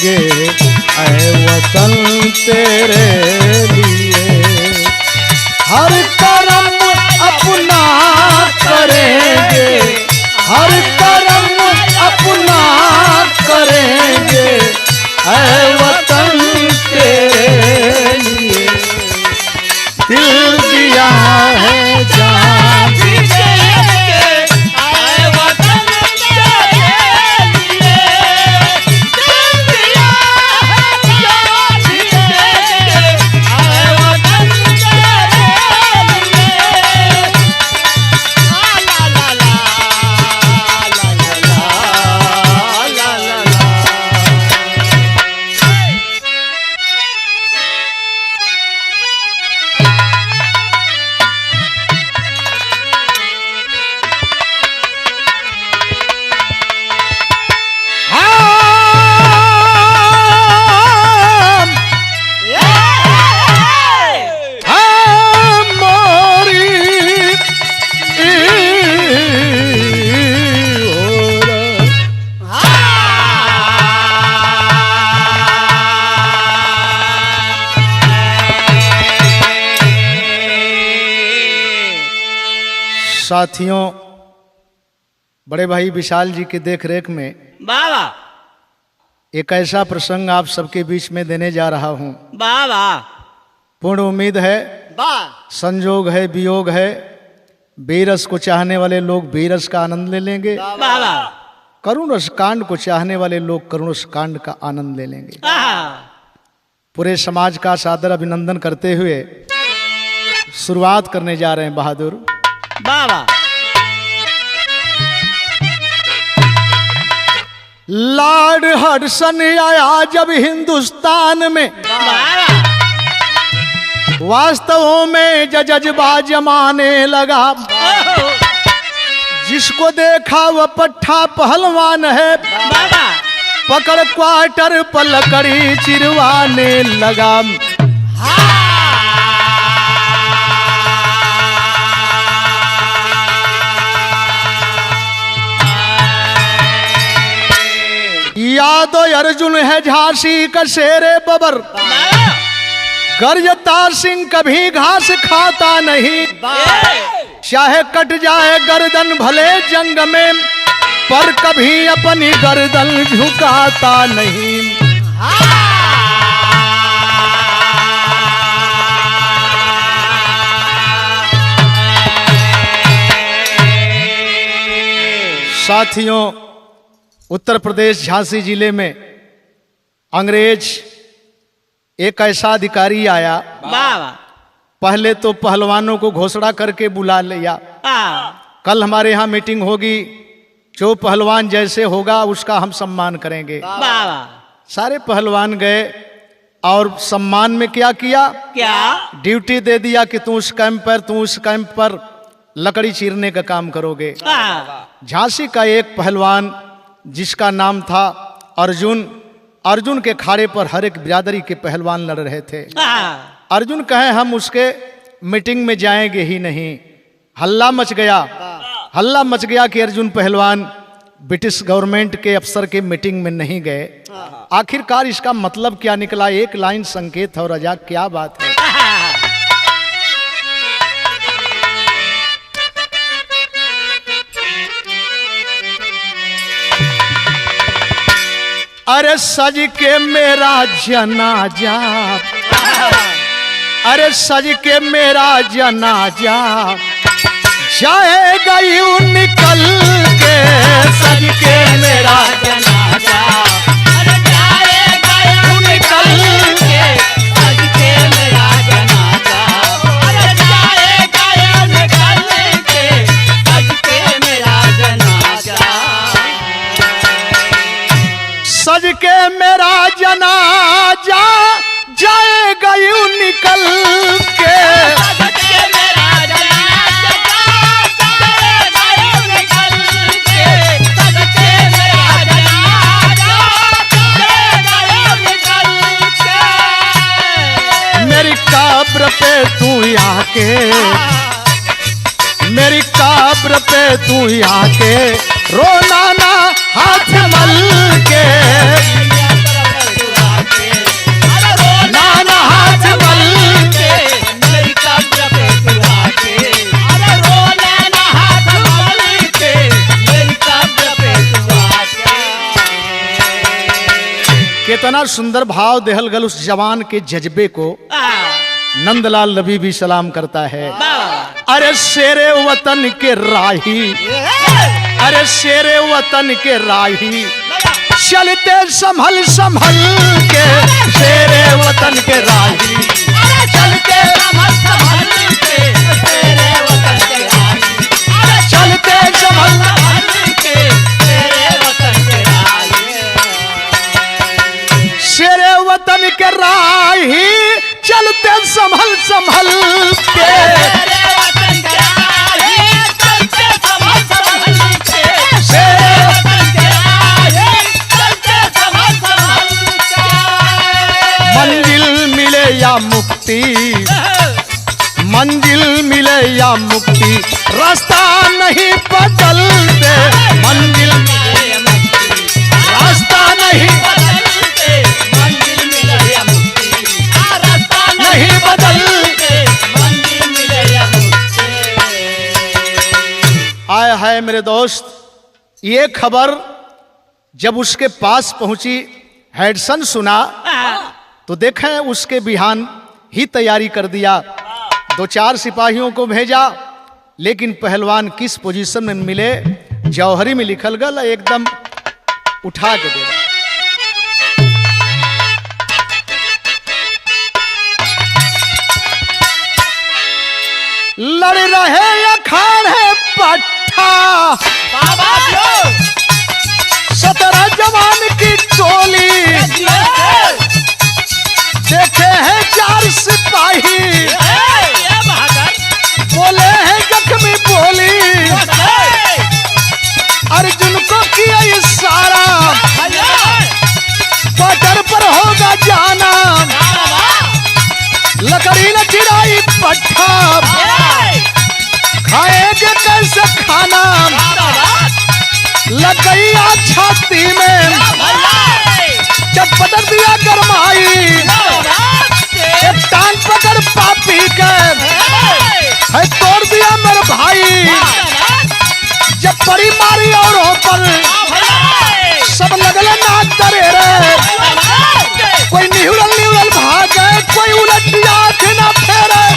करेंगे ऐ वतन तेरे लिए। हर कर्म अपना करेंगे, हर कर्म अपना करेंगे ऐ वतन तेरे लिए। दिल दिया है जान भी देंगे ऐ वतन तेरे लिए। दिल दिया है जान भी देंगे ऐ वतन तेरे लिए। ला ला ला ला ला ला ला ला। साथियों, बड़े भाई विशाल जी की देखरेख में बाबा एक ऐसा प्रसंग आप सबके बीच में देने जा रहा हूं। बाबा पूर्ण उम्मीद है, संजोग है, वियोग है, बेरस को चाहने वाले लोग बेरस का आनंद ले लेंगे, बाबा करुण रस कांड को चाहने वाले लोग करुण रस कांड का आनंद ले लेंगे। पूरे समाज का सादर अभिनंदन करते हुए शुरुआत करने जा रहे हैं बहादुर। बाबा लॉर्ड हडसन आया जब हिंदुस्तान में, वास्तवों में जज्बा जमाने लगा। जिसको देखा वह पट्ठा पहलवान है, पकड़ क्वार्टर पर लकड़ी चिरवाने लगा। यादव अर्जुन है झांसी का शेरे बबर, गर्जता सिंह कभी घास खाता नहीं। चाहे कट जाए गर्दन भले जंग में, पर कभी अपनी गर्दन झुकाता नहीं। साथियों, उत्तर प्रदेश झांसी जिले में अंग्रेज एक ऐसा अधिकारी आया, पहले तो पहलवानों को घोषणा करके बुला लिया, कल हमारे यहाँ मीटिंग होगी, जो पहलवान जैसे होगा उसका हम सम्मान करेंगे। सारे पहलवान गए और सम्मान में क्या किया, ड्यूटी दे दिया कि तू उस कैंप पर लकड़ी चीरने का काम करोगे। झांसी का एक पहलवान जिसका नाम था अर्जुन के खाड़े पर हर एक बिरादरी के पहलवान लड़ रहे थे। अर्जुन कहे हम उसके मीटिंग में जाएंगे ही नहीं। हल्ला मच गया कि अर्जुन पहलवान ब्रिटिश गवर्नमेंट के अफसर के मीटिंग में नहीं गए। आखिरकार इसका मतलब क्या निकला, एक लाइन संकेत और रजा, क्या बात है। अरे सज के मेरा जनाजा, अरे सज के मेरा जनाजा, जाएगा यूं निकल के। सज के मेरा जनाजा, अरे जाएगा यूं निकल के। सज के मेरा जनाजा, अरे जाएगा यूं निकल के। सज के मेरा जनाजा, सज के मेरा जनाजा, जाएगा यूं निकल के। मेरी कब्र पे तू आके, मेरी कब्र पे तू आके, रोना ना हाथ मल के। कितना सुंदर भाव देहल गल उस जवान के जज्बे को नंदलाल रवि भी सलाम करता है। अरे शेरे वतन के राही, अरे शेरे वतन के राही, चलते संभल संभल के, शेरे वतन के राही, चलते संभल संभल के, शेरे वतन के राही, चलते संभल संभल के, शेरे वतन के राही, शेरे वतन के राही, चलते संभल संभल के, शेरे वतन के राही, चलते संभल संभल के, शेरे वतन के राही, चलते संभल संभल के। मंजिल मिले या मुक्ति, मंजिल मिले या मुक्ति, रास्ता नहीं बदलते, मंजिल मिले या मुक्ति, रास्ता नहीं बदलते, मंजिल मिले या मुक्ति, रास्ता नहीं बदलते, मंजिल मिले या मुक्ति। आया है मेरे दोस्त, ये खबर जब उसके पास पहुंची, हेडसन सुना तो देखें उसके बिहान ही तैयारी कर दिया। 2-4 सिपाहियों को भेजा, लेकिन पहलवान किस पोजीशन में मिले, जौहरी में लिखल गल, एकदम उठा के दे। लड़ रहे अखाड़े पट्ठा, 17 जवान की टोली, देखे हैं 4 सिपाही, बोले हैं जख्मी बोली, अर्जुन को किया इशारा, बॉर्डर पर होगा जाना, लकड़ी न चिराई पट्टा, खाएंगे कैसे खाना, लग गई आग छाती में, जब पटक दिया गरमाई, एक टांग पकड़ पापी के, है तोड़ दिया मेरे भाई, जब परी मारी औरों पर, सब लगले नाक दरेरे, कोई निहुरल निहुरल भागे, कोई उलट आंख न फेरे,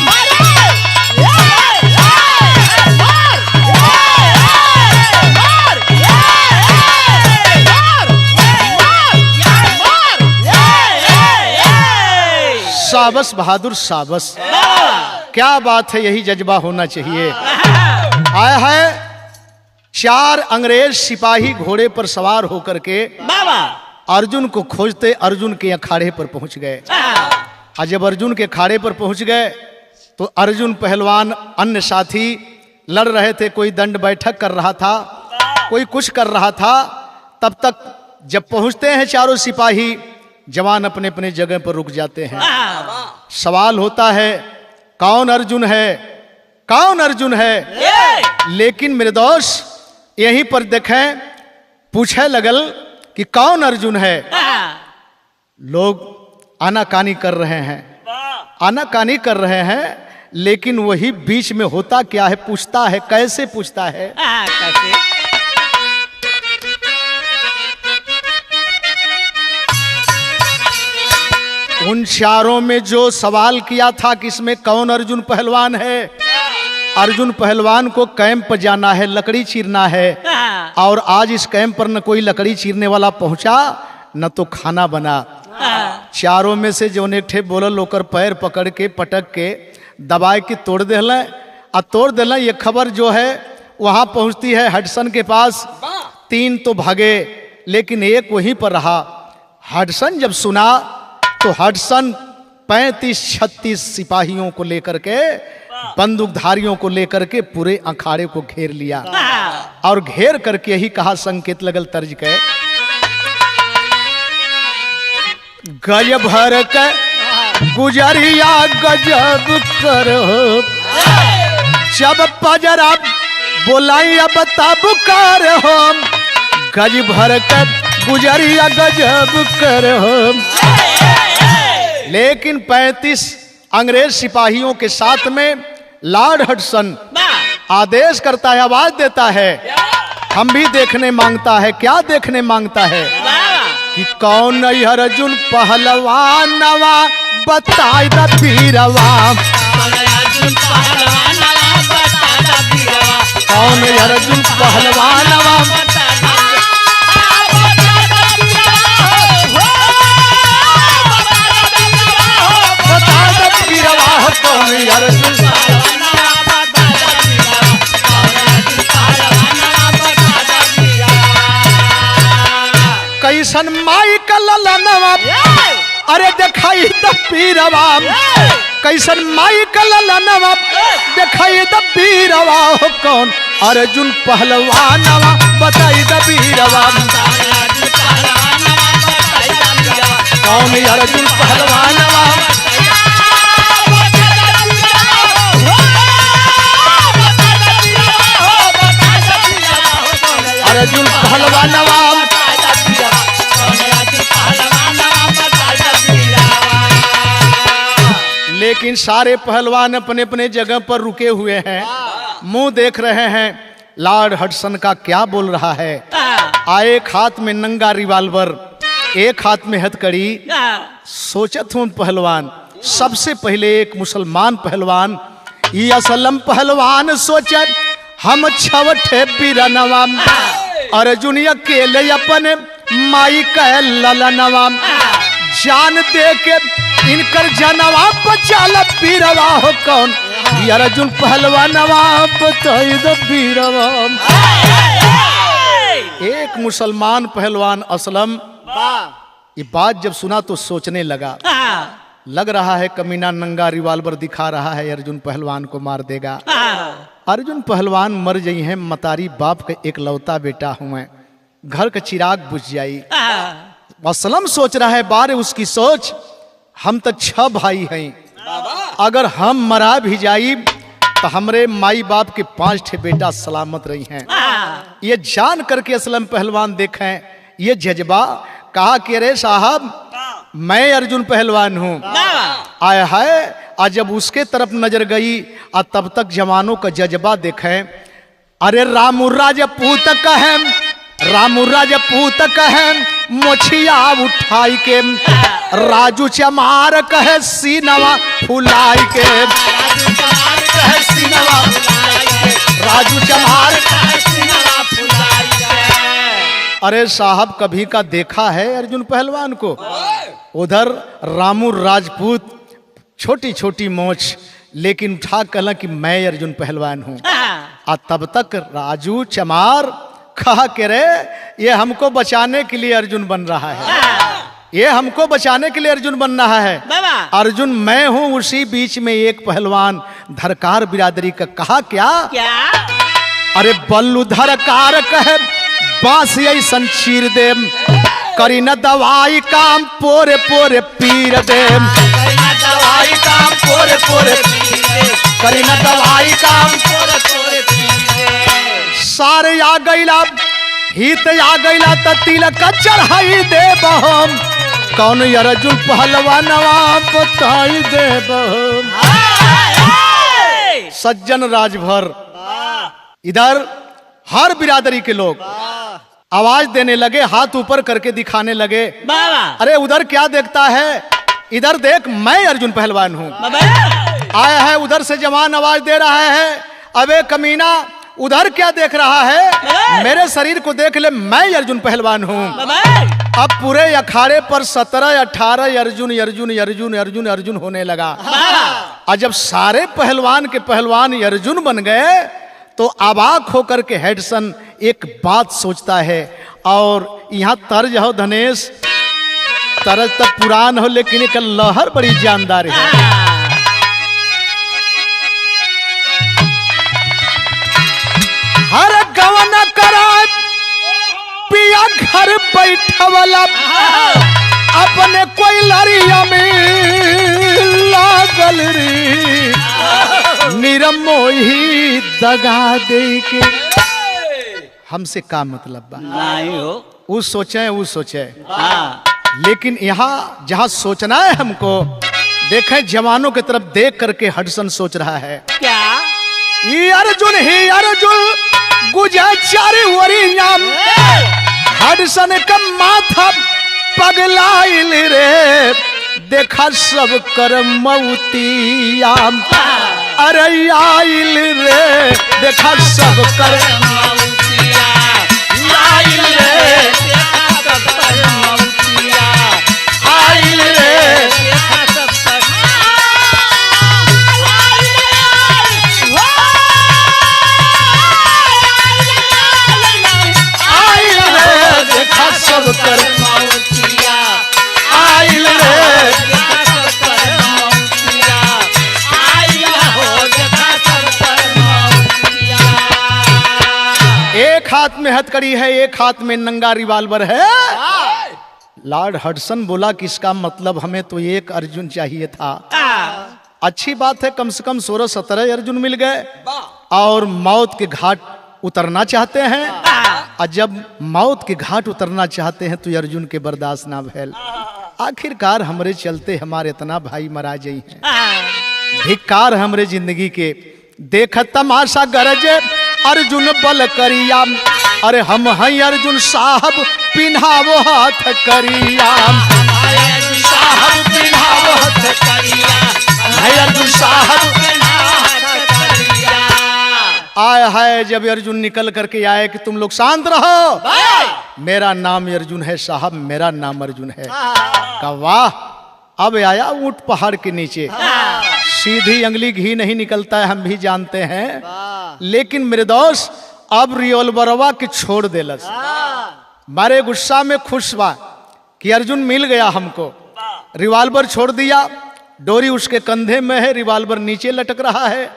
शाबस बहादुर शाबस, क्या बात है, यही जज्बा होना चाहिए। आया है 4 अंग्रेज सिपाही घोड़े पर सवार होकर के अर्जुन को खोजते अर्जुन के अखाड़े पर पहुंच गए। और जब अर्जुन के अखाड़े पर पहुंच गए तो अर्जुन पहलवान अन्य साथी लड़ रहे थे, कोई दंड बैठक कर रहा था, कोई कुछ कर रहा था। तब तक जब पहुंचते हैं चारों सिपाही, जवान अपने अपने जगह पर रुक जाते हैं। सवाल होता है कौन अर्जुन है, कौन अर्जुन है। लेकिन मेरे दोस्त यहीं पर देखें, पूछे लगल कि कौन अर्जुन है। लोग आनाकानी कर रहे हैं, आनाकानी कर रहे हैं, लेकिन वही बीच में होता क्या है, पूछता है। कैसे पूछता है? कैसे? उन चारों में जो सवाल किया था कि इसमें कौन अर्जुन पहलवान है, अर्जुन पहलवान को कैंप पर जाना है, लकड़ी चीरना है, और आज इस कैंप पर न कोई लकड़ी चीरने वाला पहुंचा न तो खाना बना। चारों में से जो एक ठे बोलल होकर पैर पकड़ के पटक के दबाए के तोड़ देला, और तोड़ देला। ये खबर जो है वहां पहुंचती है हडसन के पास। 3 तो भागे, लेकिन एक वहीं पर रहा। हडसन जब सुना तो हडसन 35-36 सिपाहियों को लेकर के, बंदूकधारियों को लेकर के पूरे अखाड़े को घेर लिया, और घेर करके यही कहा, संकेत लगल तर्ज के, गज भर के गुजरिया गजब करो, जब पजरा बोलाई अब तब कर हो, गज भर के गुजरिया गजब करो। लेकिन 35 अंग्रेज सिपाहियों के साथ में लॉर्ड हडसन आदेश करता है, आवाज देता है, हम भी देखने मांगता है। क्या देखने मांगता है? कि कौन अर्जुन पहलवानवा बताई द पीरवा, कौन अर्जुन पहलवानवा बता द पीरवा, कौन अर्जुन कैसन माई का ललनवा, अरे दिखाई द पीरवा, कैसन माई का ललनवा दिखाई द पीरवा, कौन अर्जुन पहलवानवा बताई द पीरवा, कौन अर्जुन पहलवानवा, अर्जुन पहलवानवा। लेकिन सारे पहलवान अपने अपने जगह पर रुके हुए हैं, मुंह देख रहे हैं लॉर्ड हडसन का क्या बोल रहा है। एक हाथ में नंगा रिवाल्वर, एक हाथ में हथकड़ी। सोचत हूं पहलवान, सबसे पहले एक मुसलमान पहलवान ये असलम पहलवान सोचे हम छवठे बिरनवा, अर्जुन अकेले अपन माई कह ललनवा, जान दे के इनकर जनवा बचाल पीरवा, हो कौन अर्जुन पहलवानवा बताई द पीरवा। एक मुसलमान पहलवान असलम ये बात जब सुना तो सोचने लगा, लग रहा है कमीना नंगा रिवाल्वर दिखा रहा है, अर्जुन पहलवान को मार देगा। अर्जुन पहलवान मर गई है, मतारी बाप का एक लौता बेटा हूं मैं, घर का चिराग बुझ जाई। असलम सोच रहा है, बारे उसकी सोच, हम तो 6 भाई हैं, अगर हम मरा भी जाई तो हमरे माई बाप के 5 ठे बेटा सलामत रही हैं। ये जान करके असलम पहलवान देखें ये जज्बा, कहा कि अरे साहब मैं अर्जुन पहलवान हूँ। आया है आज जब उसके तरफ नजर गई और तब तक जवानों का जज्बा देखें, अरे रामू राजपूत कहें, रामू राजपूत कहें मोछिया उठाई के, राजू चमार कहे सीनवा फुलाई के, राजू चमार कहे सीनवा फुलाई के। अरे साहब कभी का देखा है अर्जुन पहलवान को? उधर रामू राजपूत छोटी छोटी मोछ, लेकिन उठा कहला कि मैं अर्जुन पहलवान हूँ। और तब तक राजू चमार कहा के रे ये हमको बचाने के लिए अर्जुन बन रहा है, ये हमको बचाने के लिए अर्जुन बन रहा है। अर्जुन मैं हूं। उसी बीच में एक पहलवान धरकार बिरादरी का कहा क्या, अरे बल्लू धरकार कहे बांस ऐसन चीर दे, करी न दवाई काम पोरे पोरे पीर दे, दवाई काम पोरे पोरे करी न दवाई काम पोरे पोरे पीर। सारे आ गईला हित आ गईला त तिलक चढ़ाई दे बहम, कौन अर्जुन पहलवानवा बताई दे बहम। सज्जन राजभर इधर हर बिरादरी के लोग आवाज देने लगे, हाथ ऊपर करके दिखाने लगे। अरे उधर क्या देखता है, इधर देख मैं अर्जुन पहलवान हूँ। आया है उधर से जवान आवाज दे रहा है, अबे कमीना उधर क्या देख रहा है, मेरे शरीर को देख ले, मैं अर्जुन पहलवान हूँ। अब पूरे अखाड़े पर 17-18 अर्जुन अर्जुन अर्जुन अर्जुन अर्जुन होने लगा। और जब सारे पहलवान के पहलवान अर्जुन बन गए तो अबाक होकर के हेडसन एक बात सोचता है, और यहाँ तर्ज हो धनेश, तर्ज तो पुरान हो लेकिन एक लहर बड़ी जानदार है। हर गवन करा पिया घर बैठवला, अपने कोई लड़िया में लागल रे, निरमोही दगा दे के। हमसे का मतलब बा, वो सोचे लेकिन यहाँ जहाँ सोचना है हमको, देखें जवानों की तरफ देख करके हडसन सोच रहा है क्या, ये अर्जुन ही अर्जुन गुजा चारी वरियाम, हडसन का माथा पगलाइल रे देखा सब कर मौतिया अरे आइल रे देखा सब कर मौतिया आइल रे देखा सब कर मौतिया आइल रे देखा सब कर आइल रे देखा सब कर मौतिया आइल रे देखा सब कर मौतिया आइल हो देखा सब कर मौतिया। एक हाथ में हथकड़ी है, एक हाथ में नंगा रिवाल्वर है। लॉर्ड हडसन बोला कि इसका मतलब हमें तो एक अर्जुन चाहिए था। अच्छी बात है, कम से कम 16-17 अर्जुन मिल गए और मौत के घाट उतरना चाहते हैं। और जब मौत के घाट उतरना चाहते हैं तो अर्जुन के बर्दाश्त ना भैल। आखिरकार हमरे चलते हमारे इतना भाई मरा जाई है, धिक्कार हमरे जिंदगी के। देख तमाशा गरजे अर्जुन बल करिया अरे हम हैं अर्जुन साहब पिन्हावो हाथ करिया साहब पिन्हावो हाथ करिया है अर्जुन साहब आए हाय। जब अर्जुन निकल करके आए कि तुम लोग शांत रहो, मेरा नाम अर्जुन है साहब, मेरा नाम अर्जुन है। कहा वाह, अब आया ऊंट पहाड़ के नीचे, सीधी अंगली घी नहीं निकलता है, हम भी जानते हैं। लेकिन मेरे दोस्त अब रिवॉल्वरवा के छोड़ देलस, मारे गुस्सा में खुश बा कि अर्जुन मिल गया हमको। रिवॉल्वर छोड़ दिया, डोरी उसके कंधे में है, रिवॉल्वर नीचे लटक रहा है,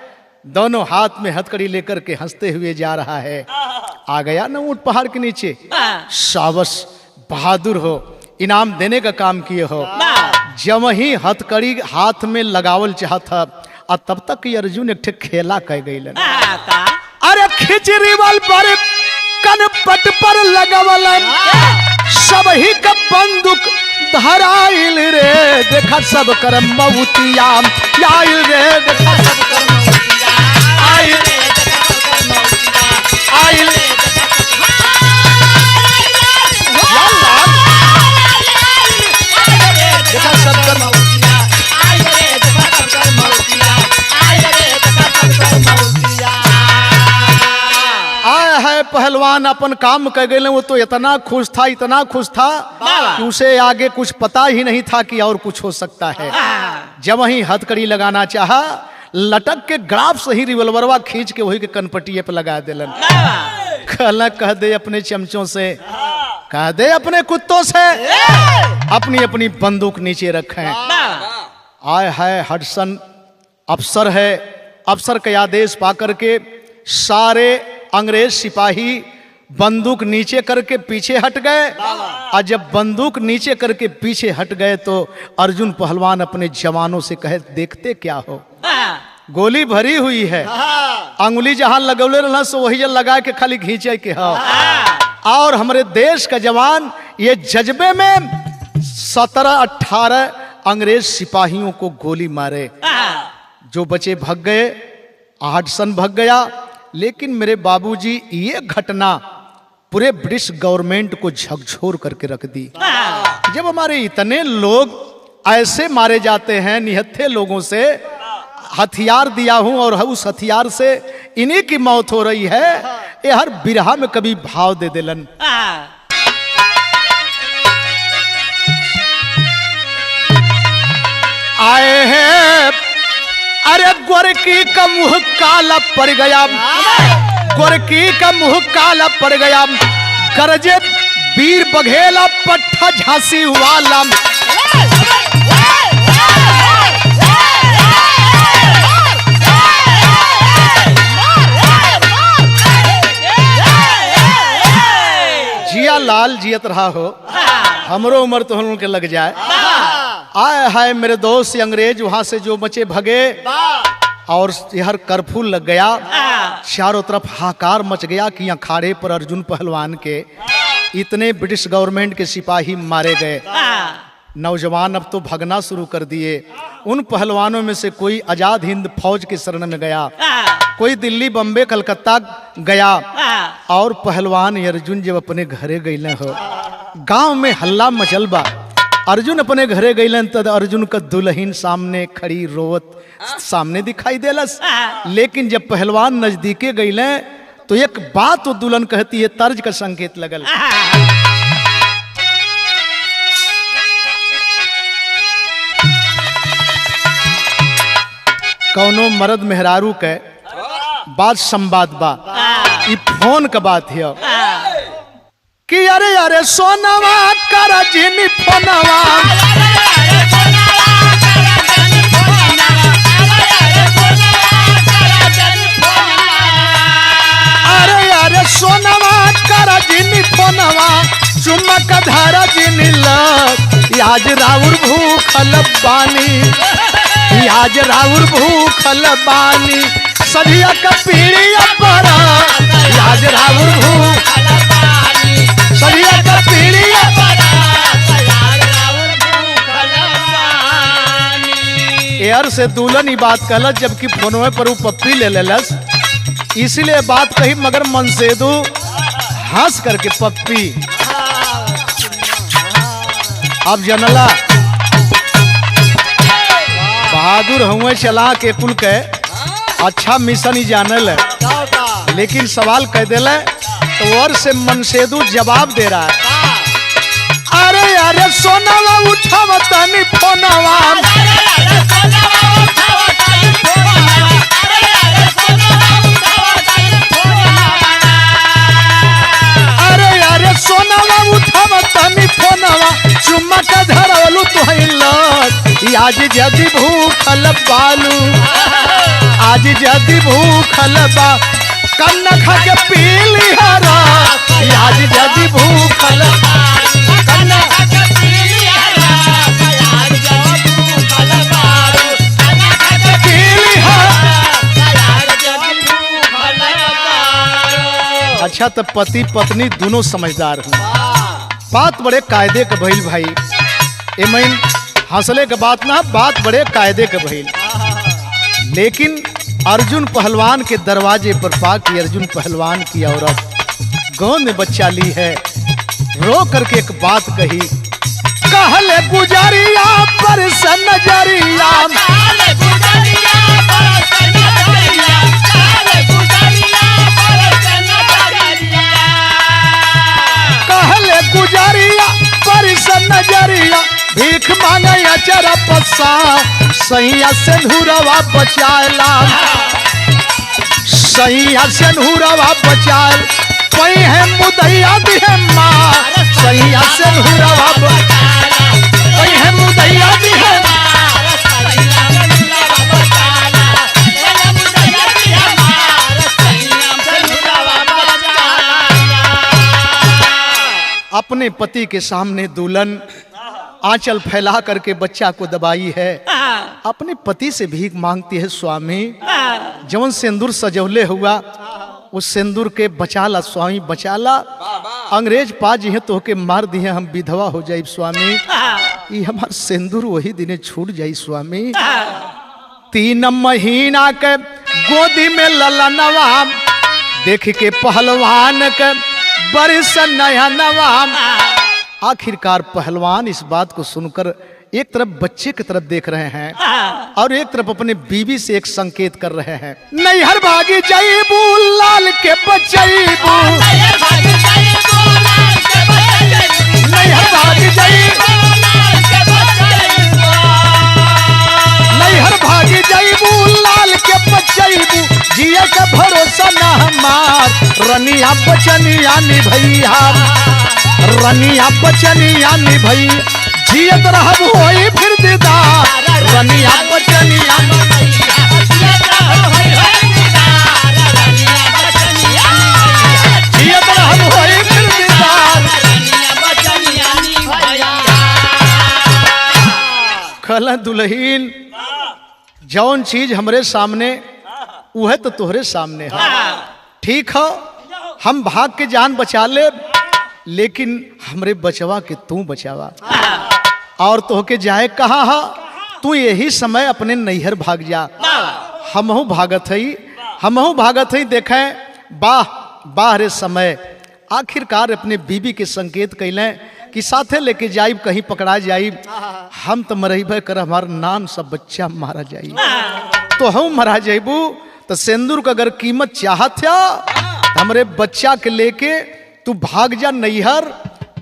दोनों हाथ में हथकड़ी लेकर के हंसते हुए जा रहा है। आ गया ना ऊंट पहाड़ के नीचे, शाबाश बहादुर हो, इनाम देने का काम किए हो। जब ही हथकड़ी हाथ में लगावल चाहता और तब तक ये अर्जुन एक ठे खेला कह गई। अरे खिच रिवॉल्वर कनपट पर लगावल सब ही का बंदूक धराइल रे देखा सब कर मौतिया आइल रे देखा सब कर मौतिया आइल रे देखा सब कर मौतिया आइल रे देखा सब कर मौतिया आइल रे देखा सब कर मौतिया आइल रे देखा सब कर मौतिया। आया है पहलवान अपन काम कर गए, वो तो इतना खुश था, इतना खुश था कि उसे आगे कुछ पता ही नहीं था कि और कुछ हो सकता है। जब वही हथकड़ी लगाना चाहा, लटक के ग्राफ से ही रिवॉल्वरवा खींच के वही के कनपटिए पे लगा देलन। कहला कह दे अपने चमचों से, कह दे अपने कुत्तों से अपनी अपनी बंदूक नीचे रखें। आय है हडसन अफसर है, अफसर के आदेश पाकर के सारे अंग्रेज सिपाही बंदूक नीचे करके पीछे हट गए। और जब बंदूक नीचे करके पीछे हट गए तो अर्जुन पहलवान अपने जवानों से कहे देखते क्या हो, गोली भरी हुई है, अंगुली जहां लगौले रहना सो वही लगा के खाली खींचे के हो। और हमारे देश का जवान ये जज्बे में 17-18 अंग्रेज सिपाहियों को गोली मारे, जो बचे भग गए, हडसन भग गया। लेकिन मेरे बाबूजी ये घटना पूरे ब्रिटिश गवर्नमेंट को झकझोर करके रख दी। जब हमारे इतने लोग ऐसे मारे जाते हैं, निहत्थे लोगों से हथियार दिया हूं और उस हथियार से इन्हीं की मौत हो रही है, ये हर बिरहा में कभी भाव दे देलन। आए हैं अरे गोरकी का मुंह काला पड़ गया, गोरकी का मुंह काला पड़ गया, गरजे वीर बघेला पट्टा झांसी वाला। जिया लाल जियत रहा हो, हमरो उम्र तो हम के लग जाए। आए हाय मेरे दोस्त अंग्रेज वहां से जो बचे भगे और हर कर्फ्यू लग गया, चारों तरफ हाकार मच गया कि अखाड़े पर अर्जुन पहलवान के इतने ब्रिटिश गवर्नमेंट के सिपाही मारे गए। नौजवान अब तो भगना शुरू कर दिए। उन पहलवानों में से कोई आजाद हिंद फौज के शरण में गया, कोई दिल्ली बम्बे कलकत्ता गया। और पहलवान अर्जुन जब अपने घरे गए हो गांव में हल्ला मचल बा। अर्जुन अपने घरे गईलन तद अर्जुन का दुल्हन सामने खड़ी रोवत सामने दिखाई देलस। लेकिन जब पहलवान नजदीके गईले तो एक बात वो दुल्हन कहती है, तर्ज का संकेत लगल। कौनो मर्द मेहरारू के बात संवाद बा, ई फोन का बात है कि अरे अरे सोनवा कर जिनी फोनवा, अरे अरे सोनवा कर जिनी फोनवा, चुमक धारा जिनी लग, आज राउर भूखल बानी, आज राउर भूखल बानी, सदिया का पीड़िया पर, आज राउर भूखल बानी, सदिया का पीड़िया पर, आज राउर भूखल बानी। यार से दुल्हन ही बात कहलस, जबकि फोनवे पर वो पप्पी ले लेलस, इसलिए बात कही, मगर मनसेदू हंस करके पप्पी। अब जनला बहादुर हुए चला के कुल के अच्छा मिशन ही जानल है, लेकिन सवाल कह दिले तो और से मनसेदू जवाब दे रहा है। अरे अरे सोनवा उठाव तनी फोनवा, अरे अरे सोनवा उठाव तनी फोनवा, चुम्मक धरवलू तुहिल, आज जदि भूखल बालू, आज जदि भूखल बा, कन्न खा के पीली हरा, आज जदि भूखल कन्न खा के पीली हरा, आज जदि भूखल बालू, कन्न खा के पीली हरा, आज जदि भूखल बालू। अच्छा, तो पति पत्नी दोनों समझदार हैं। बात बड़े कायदे का भइल भाई, एमन हंसले के बात ना, बात बड़े कायदे के भइल। लेकिन अर्जुन पहलवान के दरवाजे पर पाकी अर्जुन पहलवान की औरत गोद में बच्चा ली है, रो करके एक बात कही, कहले गुजरिया पर से नजरिया, कहले गुजरिया पर से नजरिया, कहले गुजरिया पर से नजरिया, कहले गुजरिया पर से नजरिया, भीख मांगे अचर पसा, सैया से नूरवा बचाला, सैया से नूरवा बचाल, कोई है मुदैया दी है माँ, सैया से नूरवा बचाला, कोई है मुदैया दी है माँ, सैया से नूरवा बचाला, कोई मुदैया दी है माँ, सैया से नूरवा बचाला। अपने पति के सामने दुल्हन आंचल फैला करके बच्चा को दबाई है, अपने पति से भीख मांगती है, स्वामी जवन सिंदूर सजौले हुआ उस सिंदूर के बचाला, स्वामी बचाला, अंग्रेज पा जी तो के मार दिए, हम विधवा हो जाए स्वामी, ये हमार सिंदूर वही दिने छूट जाई स्वामी। 3 महीना के गोदी में ललनवा, देख के पहलवान के बरिस नया नवा। आखिरकार पहलवान इस बात को सुनकर एक तरफ बच्चे की तरफ देख रहे हैं और एक तरफ अपने बीवी से एक संकेत कर रहे हैं, नैहर भागी जाइबू लाल के बचैबू, नैहर भागी जाइबू लाल के बचैबू, नैहर भागी जाइबू लाल के बचैबू, नैहर भागी जाइबू लाल के बचैबू, जिए का भरोसा ना हमार, रनिया बचनिया निभैया, रनिया बचनिया निभई, जियत रहब होई फिर दीदार, रनिया बचनिया निभैया, जियत रहब होई दीदार, रनिया बचनिया निभैया, जियत रहब होई फिर दीदार, रनिया बचनिया निभैया। कहला दुल्हीन, जौन चीज हमरे सामने वह तो तोहरे सामने है, ठीक है हम भाग के जान बचा ले, लेकिन हमरे बचवा के तू बचावा, और तो के जाए कहा हा, तू यही समय अपने नैहर भाग जा, हमहू भागत हई, देखें बाह बाह रे समय। आखिरकार अपने बीबी के संकेत कैलें कि साथे लेके जाइब कहीं पकड़ा जाइब, हम तो मरइबे कर, हमार नाम सब बच्चा मारा जाई तो हम मरा जाइबू। तो सिंदूर का अगर कीमत चाहत था हमरे बच्चा के लेके तू भाग जा नैहर।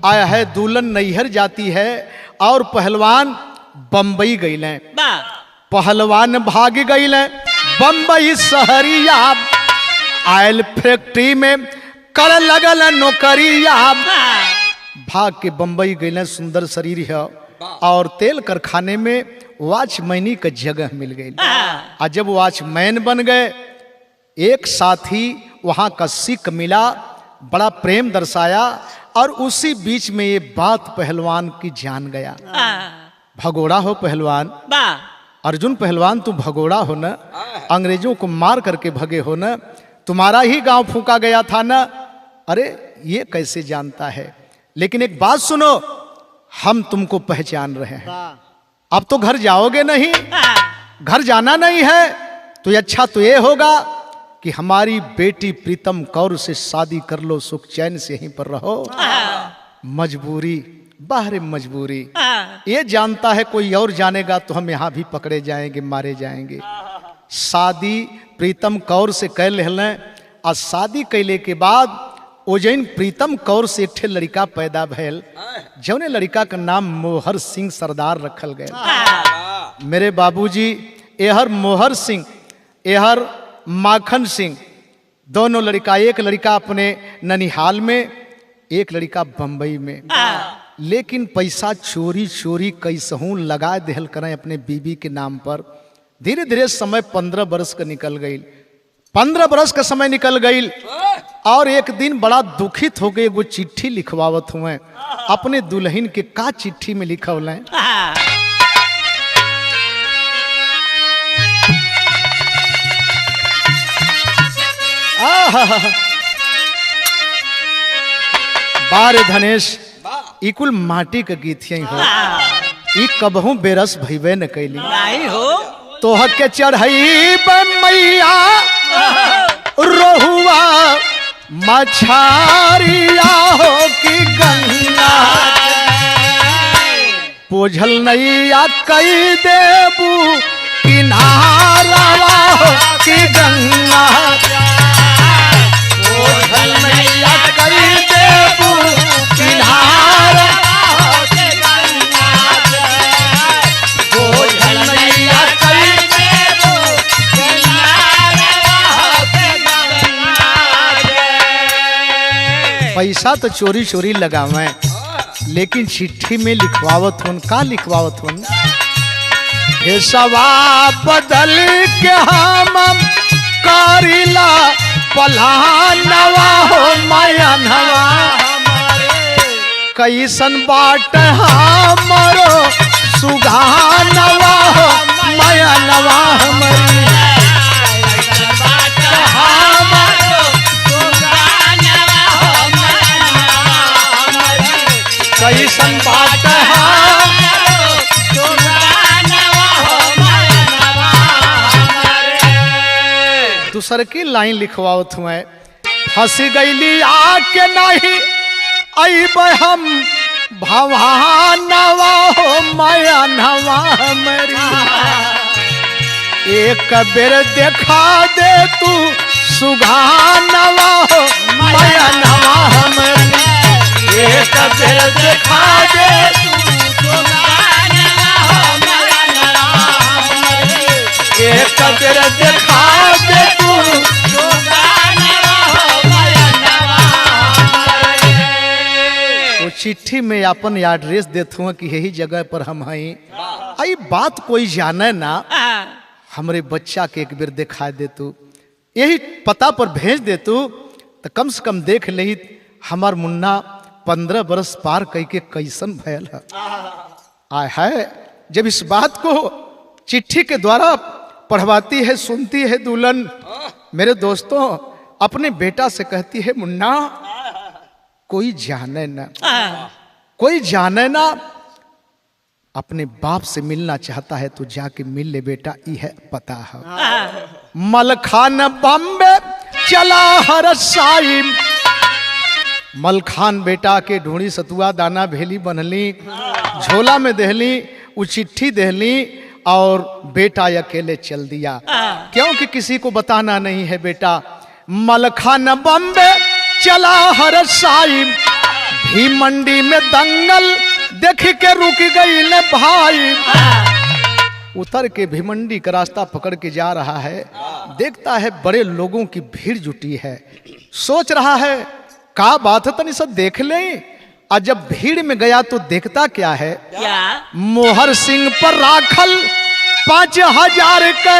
आया है दुल्हन नैहर जाती है और पहलवान बम्बई गईले। पहलवान भाग गईले बम्बई शहरिया, आयल फैक्ट्री में कर लगल नौकरिया। भाग के बम्बई गईले, सुंदर शरीर है और तेल कारखाने में वॉचमैनी का जगह मिल गई। और जब वॉचमैन बन गए, एक साथी वहां का सिख मिला, बड़ा प्रेम दर्शाया और उसी बीच में ये बात पहलवान की जान गया। भगोड़ा हो पहलवान, अर्जुन पहलवान तू भगोड़ा हो न, अंग्रेजों को मार करके भगे हो न, तुम्हारा ही गांव फूंका गया था न। अरे ये कैसे जानता है, लेकिन एक बात सुनो, हम तुमको पहचान रहे हैं। अब तो घर जाओगे नहीं, घर जाना नहीं है तो अच्छा तो ये होगा कि हमारी बेटी प्रीतम कौर से शादी कर लो, सुख चैन से यहीं पर रहो। मजबूरी, बाहर मजबूरी। ये जानता है कोई और जानेगा तो हम यहाँ भी पकड़े जाएंगे, मारे जाएंगे। शादी प्रीतम कौर से कर लें और शादी कैले के बाद ओजैन प्रीतम कौर से एक लड़का पैदा भैल, जौने लड़का का नाम मोहर सिंह सरदार रखल गए। मेरे बाबूजी एहर मोहर सिंह, एहर माखन सिंह, दोनों लड़का, एक लड़का अपने ननिहाल में, एक लड़का बंबई में। लेकिन पैसा चोरी चोरी कैसहूं लगा देहल करें अपने बीबी के नाम पर। धीरे धीरे समय 15 बरस का निकल गई, 15 बरस का समय निकल गई और एक दिन बड़ा दुखित हो गए, वो चिट्ठी लिखवावत हुए अपने दुल्हन के। का चिट्ठी में लिखल है, बारे धनेश ई कुल माटी का गीत यही हो, ई कबहू बेरस भइबे न कैली हो। तो हके चढ़ई मैया रोहुआ मछारिया हो कि गंगा, पोझल नैया कई देबू किनारा हो कि गंगा, पोझल नैया कई देबू किनारा हो कि गंगा, पोझल नैया कई देबू किनारा हो कि गंगा। पैसा तो चोरी चोरी लगावे, लेकिन चिट्ठी में लिखवावत हुन। का लिखवावत हुन, हे सवा बदल के हम करिला पलानवा हो मयनवा, कैसन बाट हमरो सुगानवा हो मयनवा हमारी, कैसन बात दूसर की लाइन लिखवावत हुए, फंस गईली आके नहीं अब हम भवानवा हो मयनवा हमारी, एक बेर देखा दे तू सुगानवा हो मयनवा हमारी, एक बेर देखा दे तू सुगानवा हो मयनवा हमारी, एक बेर देखा दे तू सुगानवा हो मयनवा हमारी। वो चिट्ठी में अपन एड्रेस देत हुआ कि यही जगह पर हम हैं। आई बात कोई जाने ना, हमरे बच्चा के एक बेर दिखा दे तू, यही पता पर भेज दे तू, तो कम से कम देख ले हमार मुन्ना 15 बरस पार कई के कैसन भयल है। आय है जब इस बात को चिट्ठी के द्वारा पढ़वाती है, सुनती है दुल्हन, मेरे दोस्तों अपने बेटा से कहती है, मुन्ना कोई जाने ना, कोई जाने ना, अपने बाप से मिलना चाहता है तो जाके मिल ले बेटा, यह पता है। मलखान बम्बे चला हर साइम, मलखान बेटा के ढूंढी सतुआ दाना भेली बनली, झोला में देहली, वो चिट्ठी देहली और बेटा अकेले चल दिया, क्योंकि किसी को बताना नहीं है बेटा। मलखान बम्बे चला हर साई, भी मंडी में दंगल देख के रुक गई ले भाई। उतर के भिमंडी का रास्ता पकड़ के जा रहा है, देखता है बड़े लोगों की भीड़ जुटी है, सोच रहा है क्या बात है तनी सब देख लें। और जब भीड़ में गया तो देखता क्या है, मोहर सिंह पर राखल 5000 के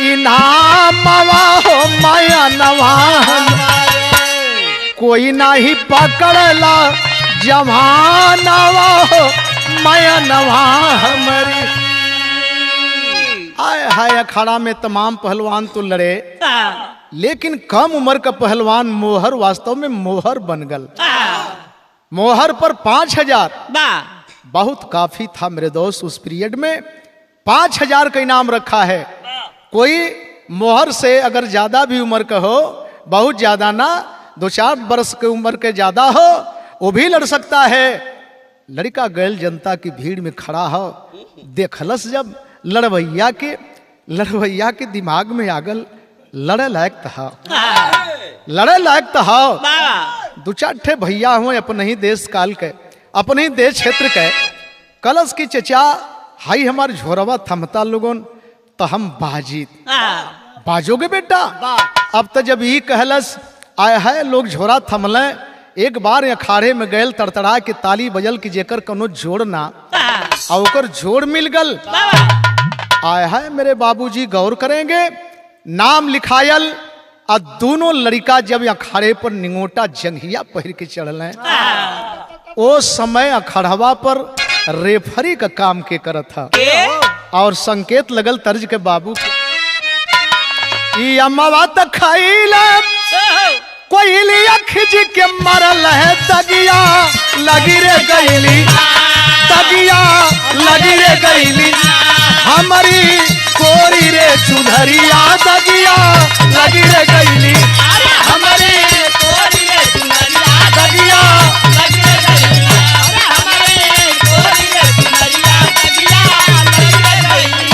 इनाम हो माया नवान, कोई ना ही पकड़ला जमानवा हो माया नवा हमारी। आय हाय अखाड़ा में तमाम पहलवान तो लड़े, लेकिन कम उम्र का पहलवान मोहर वास्तव में मोहर बन गल। मोहर पर 5000 बहुत काफी था मेरे दोस्त। उस पीरियड में 5000 का इनाम रखा है। कोई मोहर से अगर ज्यादा भी उम्र का हो, बहुत ज्यादा ना, 2-4 वर्ष के उम्र के ज्यादा हो, वो भी लड़ सकता है। लड़का गैल जनता की भीड़ में खड़ा हो, देखलस जब लड़वैया के दिमाग में आगल लड़े लायक था, लड़े लायक था। 2-4 ठे भैया हुए अपने ही देश काल के, अपने ही देश क्षेत्र के। कलश की चचा हाई हमार झोरवा थमता लोगन तो हम बाजोगे बेटा। अब तो जब ही कहलस आय है लोग झोरा थमले, एक बार अखाड़े में गैल तड़तड़ा के ताली बजल की जेकर कनो जोड़ ना और ओकर जोड़ मिल गल। आय है मेरे बाबूजी गौर करेंगे, नाम लिखायल। और दोनों लड़का जब अखाड़े पर निंगोटा जंघिया पहिर के चढ़ल, ओ समय अखाड़वा पर रेफरी का काम के करत था और संकेत लगल तर्ज के बाबू अम्मा तक खाइला कोयली खिंच के मरल है तगिया लगी रे गईली, तगिया लगी रे गईली हमारी कोरी रे चुधरिया, तगिया लगी रे गईली हमारी कोरी रे चुधरिया, तगिया लगी रे गईली हमारी कोरी रे चुधरिया, तगिया लगी रे गईली।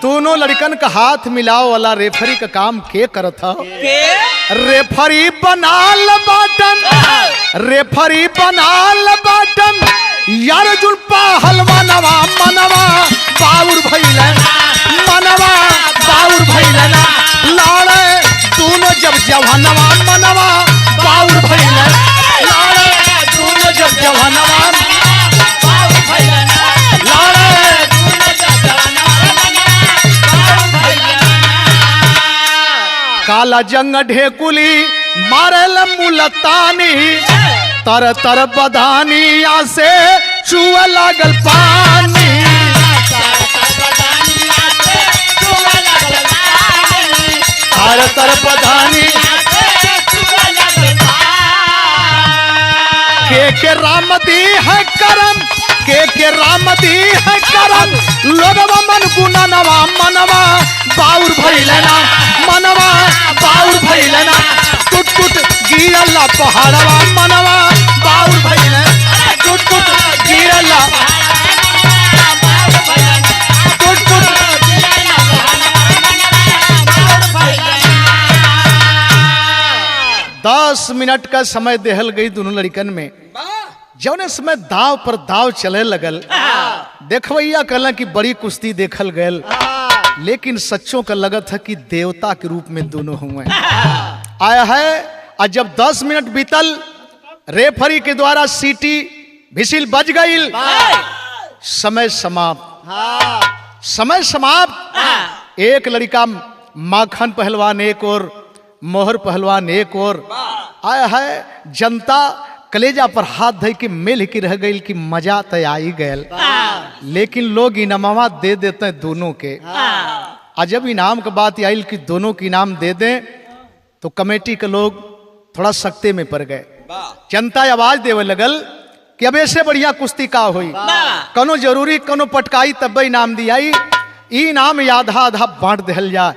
दोनों लड़कन का हाथ मिलाओ वाला रेफरी का काम के करत था। रेफरी बनाल बाटन, रेफरी बनाल बाटन यार जुल्पा हलवा नवा मनवा बाउर भइले, मनवा बाउर भइले ना लाड़े दोनों जब जवानवा मनवा बाउर भइले, लाड़े दोनों जब जवानवा बाउर भइले ना लाड़े दोनों जब जवानवा बाउर भइले। काला जंग ढेकुली मारल मुलतानी, तर तर बदानिया से चुआ लागल पानी, तर तर बदानी के राम दी है करम, के राम दी है करम लोगवा मन गुना नवा मनवा बाउर भइले ना, मनवा बाउर भइले ना टूट टूट गिरला पहाड़वा मनवा बाउर भइले, टूट टूट गिरला टूट टूट गिरला बाउर भइले। 10 मिनट का समय देहल गई दोनों लड़कन में। जौने समय दाव पर दाव चले लगल, देखवैया कहला कि बड़ी कुश्ती देखल गयल, लेकिन सच्चों का लगत है कि देवता के रूप में दोनों हुए आया है। और जब 10 मिनट बीतल, रेफरी के द्वारा सीटी भिसिल बज गई, समय समाप्त, समय समाप्त। एक लड़का माखन पहलवान एक और, मोहर पहलवान एक और। आया है जनता कलेजा पर हाथ धई के मेल की रह गई कि मजा तो आई गयल, लेकिन लोग इनामा दे देते हैं दोनों के। आज जब इनाम की बात आई कि दोनों के इनाम दे दें, तो कमेटी के लोग थोड़ा सख्ते में पड़ गए। जनता आवाज देवे लगल कि अब ऐसे बढ़िया कुश्ती का हुई, कनो जरूरी कनो पटकाई तब इनाम दियाई, इनाम आधा आधा बांट दिल जाए।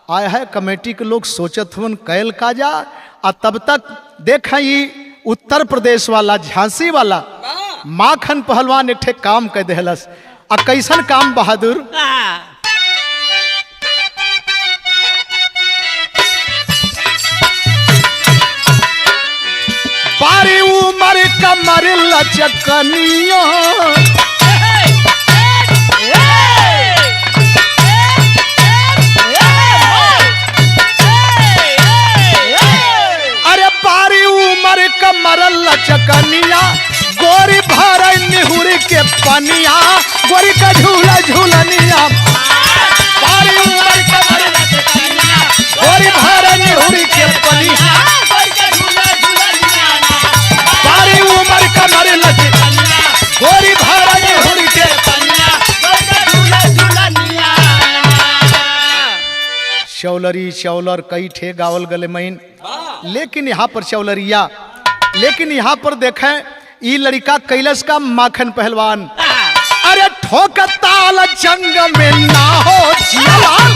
आया है कमेटी के लोग सोचत हवन कैल का जा। आ तब तक देखा उत्तर प्रदेश वाला झांसी वाला माखन पहलवान एक ठे काम कह देहलस। आ कैसन काम बहादुर? बारी उमर कमर लचकनिया अरे बारी उमर कमर लचकनिया गोरी भर निहुर के पनिया गोरी का झूला झूलनिया। बारी उमर कमर लचकनिया गोरी भर निहुर के पनिया बारी उमर कमर लचकनिया गोरी भर निहुर के पनिया चौलरी चौलर कई ठे गावल गले महीन। लेकिन यहाँ पर चौलरिया, लेकिन यहाँ पर देखें ये लड़का कैलस का माखन पहलवान। अरे ठोक ताल जंग में ना हो जियालाल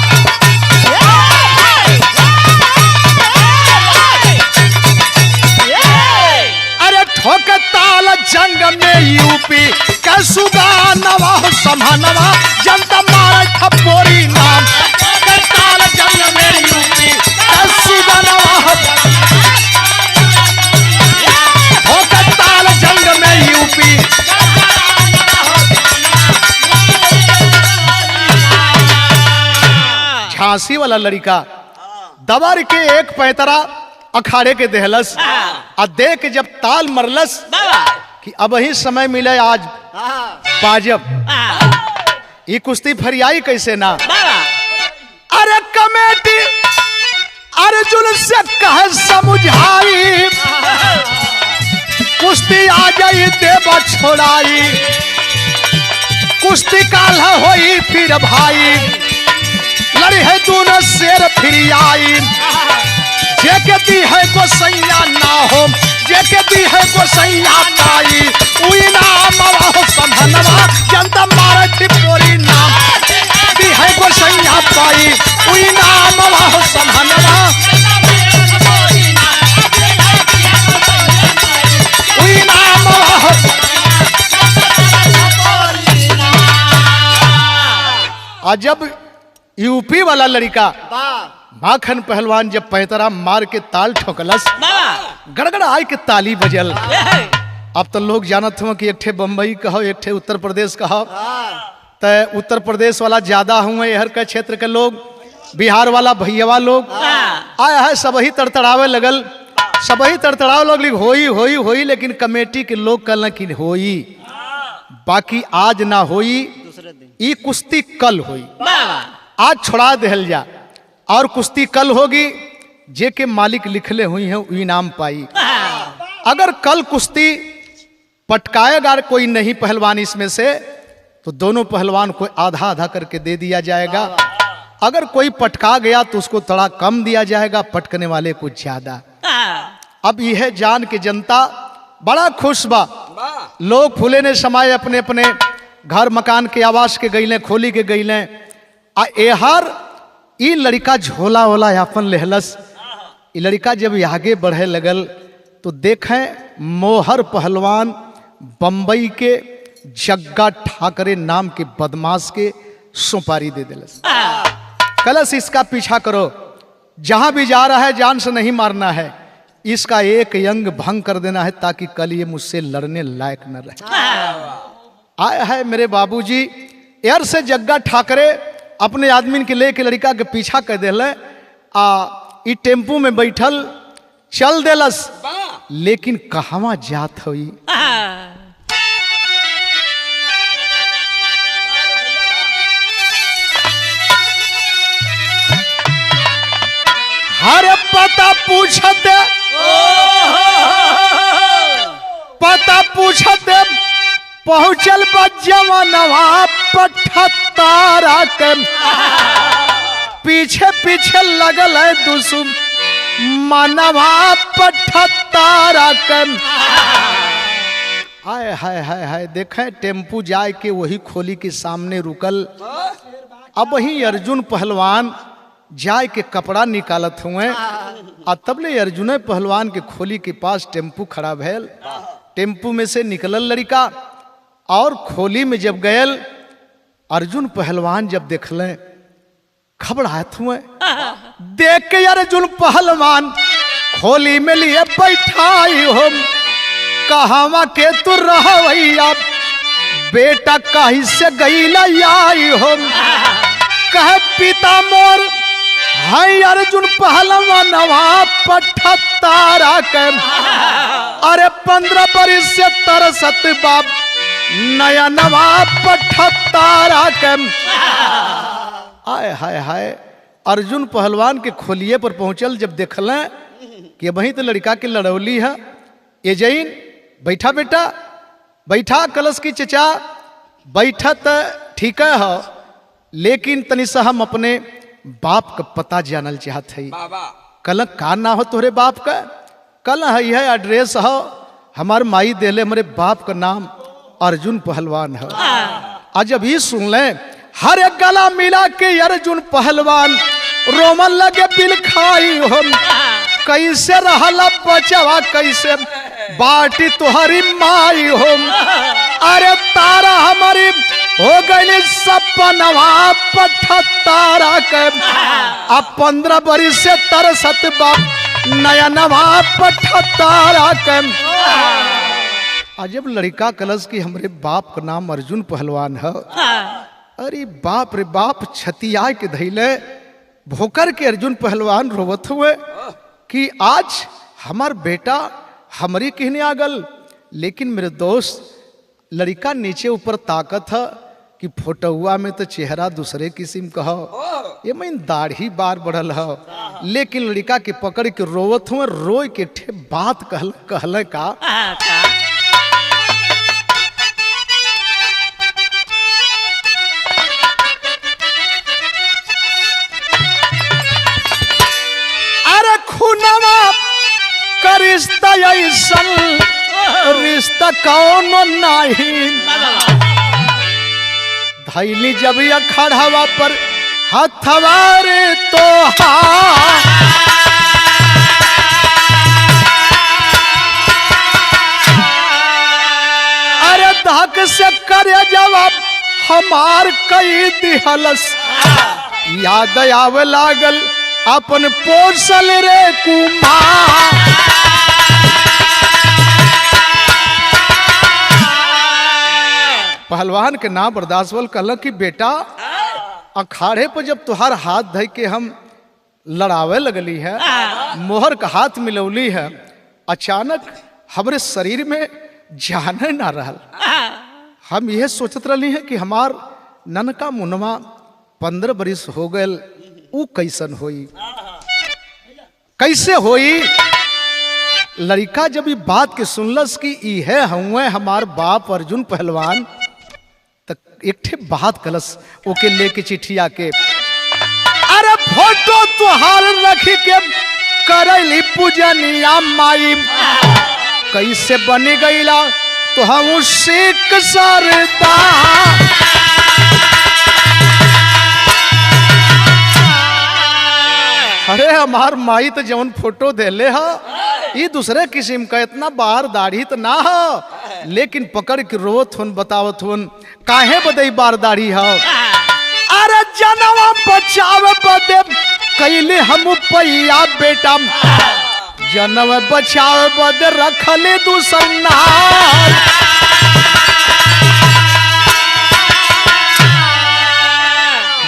अरे ठोक ताल जंग में यूपी का सुगानवा समानवा जनता मारे थप्पोरी नाम ताल जंग में यूपी का सुगानवा ठोक ताल जंग में यूपी झांसी वाला लड़का दबर के एक पैतरा अखाड़े के देहलस। आ देख जब ताल मरलस कि अब ही समय मिले आज बाजब ये कुश्ती फरियाई कैसे ना। अरे कमेटी अर्जुन से कह समझाई कुश्ती आ जाई देवा छोड़ाई कुश्ती काल होई फिर भाई लड़ी है दोनों शेर फिर आई जे के दी है गोसैया ना हो जे के दी है गोसैया पाई उई नाम हो संभनवा जनता मारे ठिपोरी नाम दी है गोसैया पाई उई नाम हो संभनवा उई नाम हो। अजब यूपी वाला लड़का माखन पहलवान जब पैतरा मार के ताल ठोकलस गड़गड़ आई के ताली बजल। अब तो लोग जानत हो कि एक ठे बम्बई कहो एक ठे उत्तर प्रदेश कहो। तो उत्तर प्रदेश वाला ज्यादा हुए हर के क्षेत्र के लोग, बिहार वाला भैया लोग आया है सब ही तड़तड़ावे लगल, सब ही तड़तड़ावे लगल होई होई होई। लेकिन कमेटी के लोग कल कि होई बाकी आज ना होई, ई कुश्ती कल होई, आज छोड़ा देहल जा और कुश्ती कल होगी। जे के मालिक लिखले हुई है इनाम पाई। अगर कल कुश्ती पटकाएगा कोई नहीं पहलवान इसमें से तो दोनों पहलवान को आधा आधा करके दे दिया जाएगा। अगर कोई पटका गया तो उसको थोड़ा कम दिया जाएगा, पटकने वाले को ज्यादा। अब यह जान के जनता बड़ा खुश बा। लोग फूले ने समाये अपने अपने घर मकान के आवास के गईले खोली के गईले। आ एहर ई लड़का झोला वोला अपन लेहलस। ई लड़का जब आगे बढ़े लगल तो देखें मोहर पहलवान बंबई के जग्गा ठाकरे नाम के बदमाश के सुपारी दे दिलस। कलस इसका पीछा करो, जहां भी जा रहा है जान से नहीं मारना है, इसका एक अंग भंग कर देना है ताकि कल ये मुझसे लड़ने लायक न रहे। आया है मेरे बाबूजी यार से जग्गा ठाकरे अपने आदमी के लेके लड़का के पीछा कर दिल। ई टेम्पू में बैठल चल देलस, लेकिन कहवा जात हुई। हर पता पूछते पहुंचल बजवनवा पठतारा के पीछे पीछे लगल है दुश्मनवा पठतारा के। हाय हाय हाय हाय देखें टेम्पू जाए के वही खोली के सामने रुकल। अब वही अर्जुन पहलवान जाय के कपड़ा निकालत हुए आ तबले अर्जुन पहलवान के खोली के पास टेम्पू खड़ा भैल। टेम्पू में से निकलल लड़का और खोली में जब गयल अर्जुन पहलवान जब देखले घबराहत हुए। देख के अर्जुन पहलवान खोली में लिए बैठाई हो, कहवा के तू रहवैया बेटा कहीं से गईला आई हो। कह पिता मोर है अर्जुन पहलवानवा पठतारा के, अरे 15 बरिस से तरसत बाप नया नवा पठतारा के। आय हाय हाय अर्जुन पहलवान के खोलिए पर पहुंचल जब देखल कि वही तो लड़का के लड़ौली है। ये जैन बैठा बेटा बैठा, कलश की चचा बैठा तो ठीक है, लेकिन तनि सा हम अपने बाप का पता जानल चाहत है। कल का ना हो तोहरे बाप का? कल है एड्रेस हो हमार माई देले हमारे बाप का नाम अर्जुन पहलवान है। आज अभी सुन ले, हर एक गला मिला के अर्जुन पहलवान रोमन लगे बिल खाई हो। कैसे रहला बचवा कैसे बाटी तुहरी माई हो, अरे तारा हमारी हो गई सपनवा पठतारा के। अब 15 बरिस से तरसत बाप नया नवा पठतारा के। अजब लड़का कलश की हमरे बाप का नाम अर्जुन पहलवान है। अरे बाप रे बाप, छतिया के धैले भोकर के अर्जुन पहलवान रोवत हुए कि आज हमार बेटा हमारी कहने आगल। लेकिन मेरे दोस्त लड़का नीचे ऊपर ताकत है कि फोटोआ में तो चेहरा दूसरे किस्म का हो, ये मैं दाढ़ी बार बढ़ल है। लेकिन लड़का के पकड़ के रोवत हुए, रोय के ठे बात कहल का। अरे खुनवा का रिश्ता ऐसन रिश्ता कौन नहीं, धैली जब अखाड़वा पर हथवारे तो अरे धक से करे जवाब हमार कई दिहलस। याद आवे लागल अपन पोसल रे कुमार। पहलवान के नाम बर्दाश्तवल कहल कि बेटा अखाड़े पर जब तुहार हाथ धइ के हम लड़ावे लगली है, मोहर का हाथ मिलौली है, अचानक हमारे शरीर में जाने ना रहल। हम यह सोचत रही है कि हमार ननका मुनवा 15 बरिस हो गए, ऊ कैसन होई कैसे होई। लड़का जब ये बात के सुनलस कि इहे हुए हमार बाप अर्जुन पहलवान, एक ठे बात कलस ओके लेके चिट्ठिया के, अरे फोटो तुहार रख के करैली पूजनिया माई, कैसे बनी गईला तो हम सिख सरदा। अरे हमार माई तो जवन फोटो देले हा ये दूसरे किस्म का, इतना बाहर दाढ़ी तो ना हो, लेकिन पकड़ के रोवत हुन बतावत हुन काहे बदई बार दाढ़ी हो। अरे जनवा बचावे बदे कैले हम पैया बेटा, जनवा बचावे बदे रखले दूसर नार।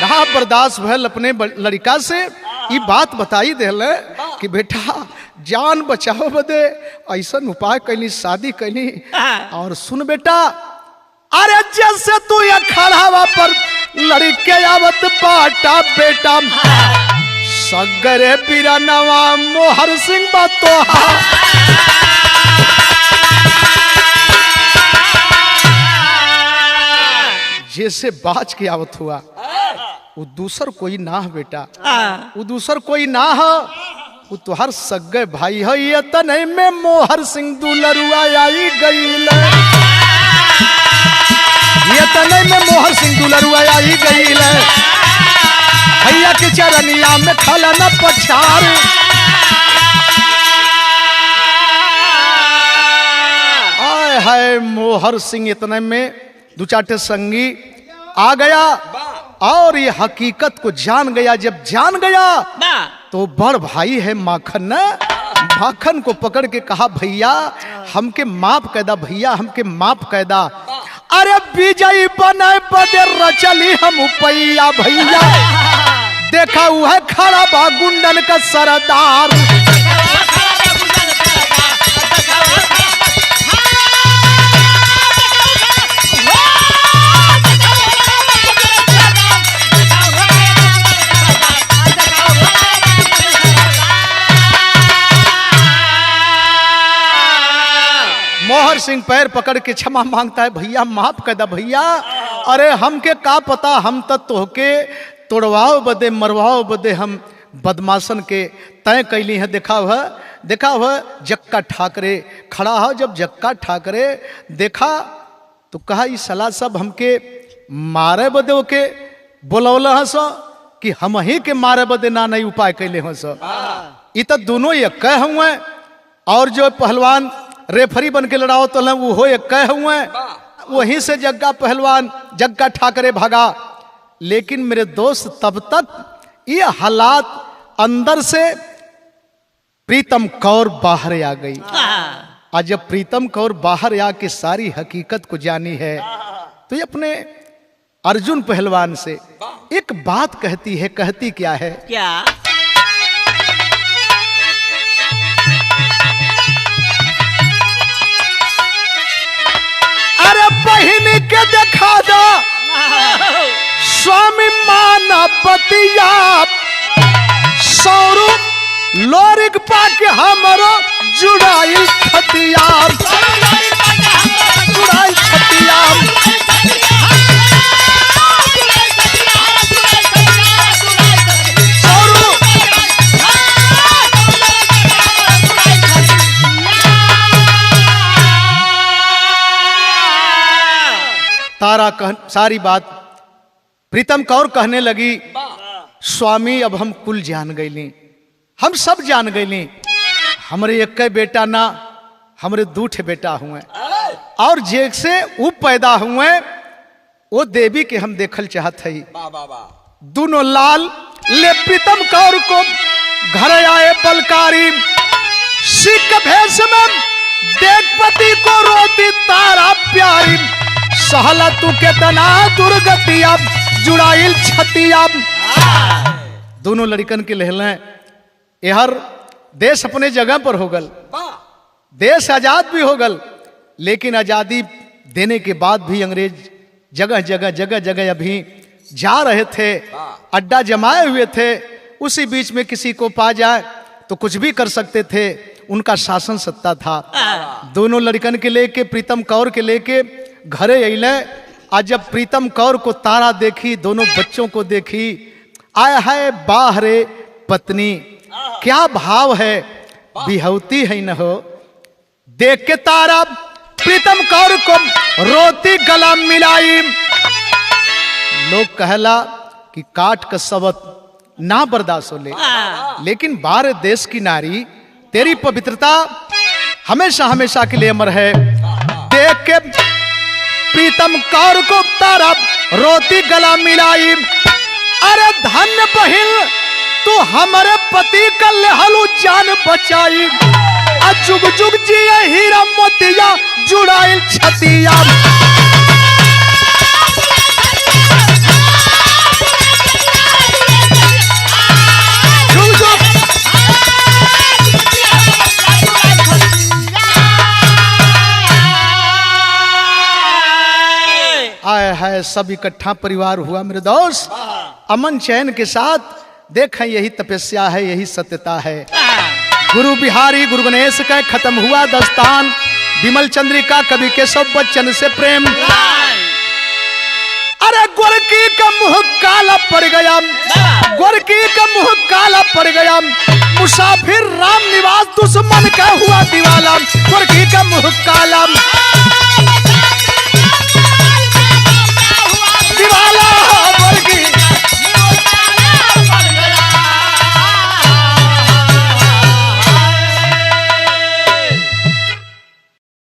ना बर्दाश्त भल अपने लड़का से ये बात बताई देले कि बेटा जान बचाओ बदे ऐसा उपाय कैली, शादी कैली। और सुन बेटा, अरे जैसे तू ये खड़ावा पर लड़के आवत बाटा बेटा, सगरे बिरनवा मोहर सिंह बतोहा। जैसे बाज के आवत हुआ, वो दूसर कोई ना है बेटा, वो दूसर कोई ना है, वो तुहार सगे भाई है। ये तने में मोहर सिंह दुलरुआ आई गईल, ये तने में मोहर सिंह दुलरुआ आई गईल। भैया के चरण पनिया में खला न पछार। आय हाय मोहर सिंह इतने में दो चार संगी आ गया और ये हकीकत को जान गया। जब जान गया तो बड़ भाई है माखन न, माखन को पकड़ के कहा भैया हमके माफ कैदा, भैया हमके माफ कैदा। अरे विजयी बने बदे रचली हम उपैया भैया, देखा वह खड़ा बा गुंडन का सरदार। मोहर सिंह पैर पकड़ के क्षमा मांगता है, भैया माफ कर दा भैया। अरे हमके का पता, हम तो तोहके तोड़वाओ बदे मरवाओ बदे हम बदमाशन के तय कैली है। देखा हुआ जक्का ठाकरे खड़ा हो। जब जक्का ठाकरे देखा तो कहा ये सलाह सब हमके मारे बदे के बोलौल हस कि हम ही के मारे बदे ना नहीं उपाय कैले हस। ये तो दोनों एक हुए और जो पहलवान रेफरी बन के लड़ाओ तो वो हो एक हुए, वहीं से जग्गा पहलवान जग्गा ठाकरे भागा। लेकिन मेरे दोस्त तब तक ये हालात अंदर से प्रीतम कौर बाहर आ गई। आज जब प्रीतम कौर बाहर आके सारी हकीकत को जानी है तो ये अपने अर्जुन पहलवान से एक बात कहती है। कहती क्या है? क्या? अरे बहिन के देखा दो स्वामी मानवतिया, सौरू लोरिक पाके हमरो जुड़ाई छतिया, जुड़ाई छतिया। सारी बात प्रीतम कौर कहने लगी, स्वामी अब हम कुल जान गईली, हम सब जान गईली। हमरे एक बेटा ना, हमरे दूठे बेटा हुए और जैसे वो पैदा हुए वो देवी के हम देखल चाहत है। दोनों लाल ले प्रीतम कौर को घर आए बलकारी, सिख भेष में देख पति को रोती तारा प्यारी, सहला तू के तना दुर्गतिया जुड़ाइल छतिया। दोनों लड़कन के लहले यहर देश अपने जगह पर हो गल, देश आजाद भी हो गल। लेकिन आजादी देने के बाद भी अंग्रेज जगह जगह अभी जा रहे थे, अड्डा जमाए हुए थे। उसी बीच में किसी को पा जाए तो कुछ भी कर सकते थे, उनका शासन सत्ता था। दोनों लड़कन के लेके प्रीतम कौर के लेके घरे अइले। आज जब प्रीतम कौर को तारा देखी, दोनों बच्चों को देखी, आया है बाहरे पत्नी, क्या भाव है, बिहौती है न हो। देख के तारा प्रीतम कौर को रोती गला मिलाई। लोग कहला कि काट का सबत ना बर्दाश्त हो ले, लेकिन भारत देश की नारी तेरी पवित्रता हमेशा हमेशा के लिए अमर है। देख के प्रीतम कौर को तारा रोती गला मिलाई। अरे धन्य बहिन तू हमारे पति का लेहलू जान बचाई, जुग जुग जिया हीरा मोतिया जुड़ाइल छतिया। आए है सब इकट्ठा परिवार हुआ मेरे दोस्त, अमन चैन के साथ। देखें यही तपस्या है, यही सत्यता है। गुरु बिहारी गुरु गणेश का खत्म हुआ दस्तान। विमल चंद्रिका कवि केशव बच्चन से प्रेम। अरे गोरकी का मुंह काला पड़ गया, गोरकी का मुंह काला पड़ गया, मुसाफिर राम निवास दुश्मन का हुआ दीवाला। गोरकी का मुंह काला